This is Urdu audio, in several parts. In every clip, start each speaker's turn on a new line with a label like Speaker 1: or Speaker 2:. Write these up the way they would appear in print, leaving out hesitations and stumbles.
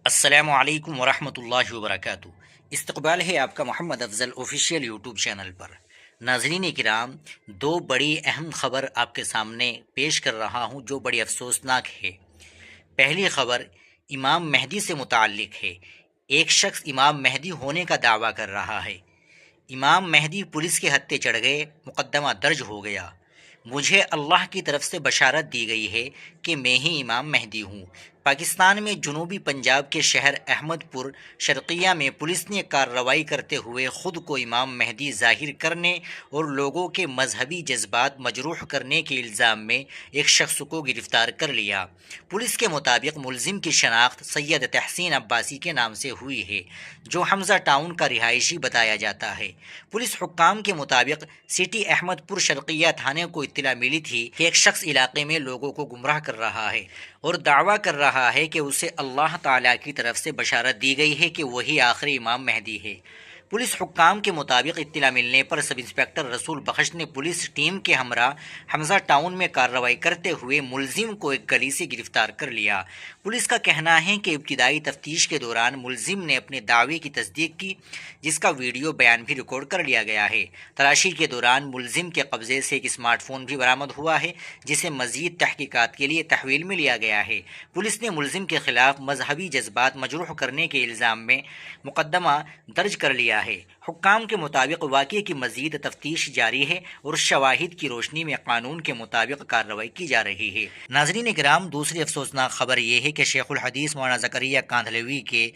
Speaker 1: السلام علیکم ورحمۃ اللہ وبرکاتہ۔ استقبال ہے آپ کا محمد افضل آفیشیل یوٹیوب چینل پر۔ ناظرین کرام، دو بڑی اہم خبر آپ کے سامنے پیش کر رہا ہوں جو بڑی افسوسناک ہے۔ پہلی خبر امام مہدی سے متعلق ہے۔ ایک شخص امام مہدی ہونے کا دعویٰ کر رہا ہے۔ امام مہدی پولیس کے ہتھے چڑھ گئے، مقدمہ درج ہو گیا۔ مجھے اللہ کی طرف سے بشارت دی گئی ہے کہ میں ہی امام مہدی ہوں۔ پاکستان میں جنوبی پنجاب کے شہر احمد پور شرقیہ میں پولیس نے کارروائی کرتے ہوئے خود کو امام مہدی ظاہر کرنے اور لوگوں کے مذہبی جذبات مجروح کرنے کے الزام میں ایک شخص کو گرفتار کر لیا۔ پولیس کے مطابق ملزم کی شناخت سید تحسین عباسی کے نام سے ہوئی ہے، جو حمزہ ٹاؤن کا رہائشی بتایا جاتا ہے۔ پولیس حکام کے مطابق سٹی احمد پور شرقیہ تھانے کو اطلاع ملی تھی کہ ایک شخص علاقے میں لوگوں کو گمراہ کر رہا ہے اور دعویٰ کر رہا ہے کہ اسے اللہ تعالیٰ کی طرف سے بشارت دی گئی ہے کہ وہی آخری امام مہدی ہے۔ پولیس حکام کے مطابق اطلاع ملنے پر سب انسپکٹر رسول بخش نے پولیس ٹیم کے ہمراہ حمزہ ٹاؤن میں کارروائی کرتے ہوئے ملزم کو ایک گلی سے گرفتار کر لیا۔ پولیس کا کہنا ہے کہ ابتدائی تفتیش کے دوران ملزم نے اپنے دعوے کی تصدیق کی، جس کا ویڈیو بیان بھی ریکارڈ کر لیا گیا ہے۔ تلاشی کے دوران ملزم کے قبضے سے ایک اسمارٹ فون بھی برآمد ہوا ہے، جسے مزید تحقیقات کے لیے تحویل میں لیا گیا ہے۔ پولیس نے ملزم کے خلاف مذہبی جذبات مجروح کرنے کے الزام میں مقدمہ درج کر لیا ہے۔ حکام کے مطابق واقعے کی مزید تفتیش جاری ہے اور شواہد کی روشنی میں قانون کے مطابق کارروائی کی جا رہی ہے۔ ناظرین کرام، دوسری افسوسناک خبر یہ ہے کہ شیخ الحدیث مولانا زکریا کاندھلوی کے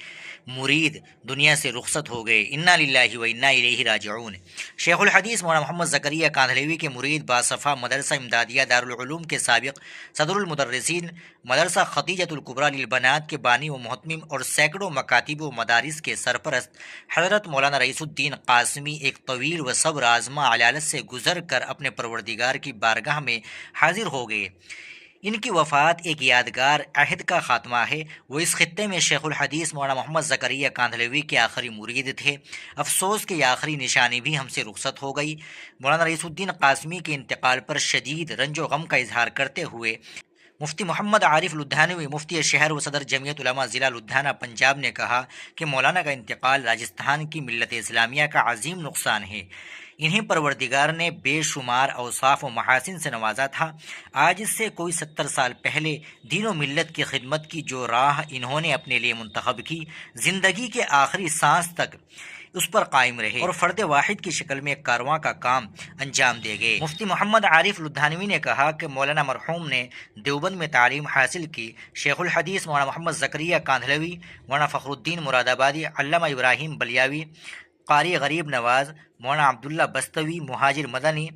Speaker 1: مرید دنیا سے رخصت ہو گئے۔ انا للہ و انا الیہ راجعون۔ شیخ الحدیث مولانا محمد زکریا کاندھلوی کے مرید باصفا مدرسہ امدادیہ دارالعلوم کے سابق صدر المدرسین، مدرسہ خدیجۃ الکبریٰ للبنات کے بانی و محتمم اور سینکڑوں مکاتب و مدارس کے سرپرست حضرت مولانا رئیس الدین قاسمی ایک طویل و صبر آزما علالت سے گزر کر اپنے پروردگار کی بارگاہ میں حاضر ہو گئے۔ ان کی وفات ایک یادگار عہد کا خاتمہ ہے۔ وہ اس خطے میں شیخ الحدیث مولانا محمد زکریا کاندھلوی کے آخری مرید تھے۔ افسوس کہ یہ آخری نشانی بھی ہم سے رخصت ہو گئی۔ مولانا رئیس الدین قاسمی کے انتقال پر شدید رنج و غم کا اظہار کرتے ہوئے مفتی محمد عارف لدھیانوی، مفتی شہر و صدر جمعیت علماء ضلع لدھیانہ پنجاب نے کہا کہ مولانا کا انتقال راجستھان کی ملت اسلامیہ کا عظیم نقصان ہے۔ انہیں پروردگار نے بے شمار اوصاف و محاسن سے نوازا تھا۔ آج سے کوئی 70 سال پہلے دین و ملت کی خدمت کی جو راہ انہوں نے اپنے لیے منتخب کی، زندگی کے آخری سانس تک اس پر قائم رہے اور فرد واحد کی شکل میں ایک کارواں کا کام انجام دے گئے۔ مفتی محمد عارف لدھیانوی نے کہا کہ مولانا مرحوم نے دیوبند میں تعلیم حاصل کی۔ شیخ الحدیث مولانا محمد زکریا کاندھلوی، مولانا فخر الدین مراد آبادی، علامہ ابراہیم بلیاوی، قاری غریب نواز، مولانا عبداللہ بستوی، مہاجر مدنی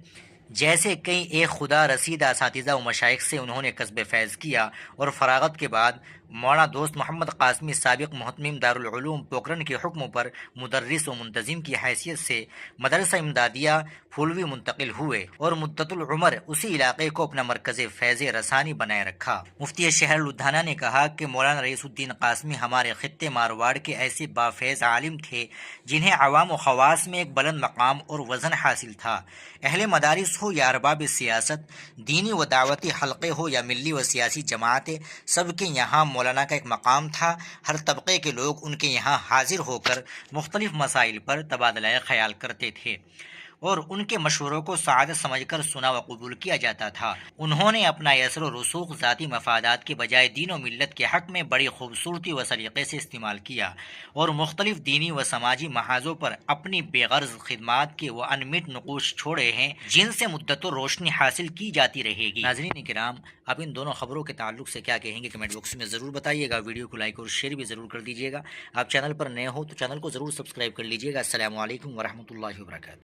Speaker 1: جیسے کئی ایک خدا رسید اساتذہ و مشائخ سے انہوں نے کسب فیض کیا اور فراغت کے بعد مولانا دوست محمد قاسمی سابق محتمم دارالعلوم پوکرن کے حکم پر مدرس و منتظم کی حیثیت سے مدرسہ امدادیہ پھولوی منتقل ہوئے اور مدت العمر اسی علاقے کو اپنا مرکز فیض رسانی بنائے رکھا۔ مفتی شہر لدھیانہ نے کہا کہ مولانا رئیس الدین قاسمی ہمارے خطے مارواڑ کے ایسے بافیض عالم تھے جنہیں عوام و خواص میں ایک بلند مقام اور وزن حاصل تھا۔ اہل مدارس ہو یا ارباب سیاست، دینی و دعوتی حلقے ہو یا ملی و سیاسی جماعتیں، سب کے یہاں مولانا کا ایک مقام تھا۔ ہر طبقے کے لوگ ان کے یہاں حاضر ہو کر مختلف مسائل پر تبادلہ خیال کرتے تھے اور ان کے مشوروں کو سعادت سمجھ کر سنا و قبول کیا جاتا تھا۔ انہوں نے اپنا یسر و رسوخ ذاتی مفادات کے بجائے دین و ملت کے حق میں بڑی خوبصورتی و سلیقے سے استعمال کیا اور مختلف دینی و سماجی محاذوں پر اپنی بے غرض خدمات کے وہ انمٹ نقوش چھوڑے ہیں جن سے مدت و روشنی حاصل کی جاتی رہے گی۔ ناظرین کرام، آپ ان دونوں خبروں کے تعلق سے کیا کہیں گے کمنٹ باکس میں ضرور بتائیے گا۔ ویڈیو کو لائک اور شیئر بھی ضرور کر دیجیے گا۔ آپ چینل پر نئے ہو تو چینل کو ضرور سبسکرائب کر لیجیے گا۔ السلام علیکم ورحمۃ اللہ وبرکاتہ۔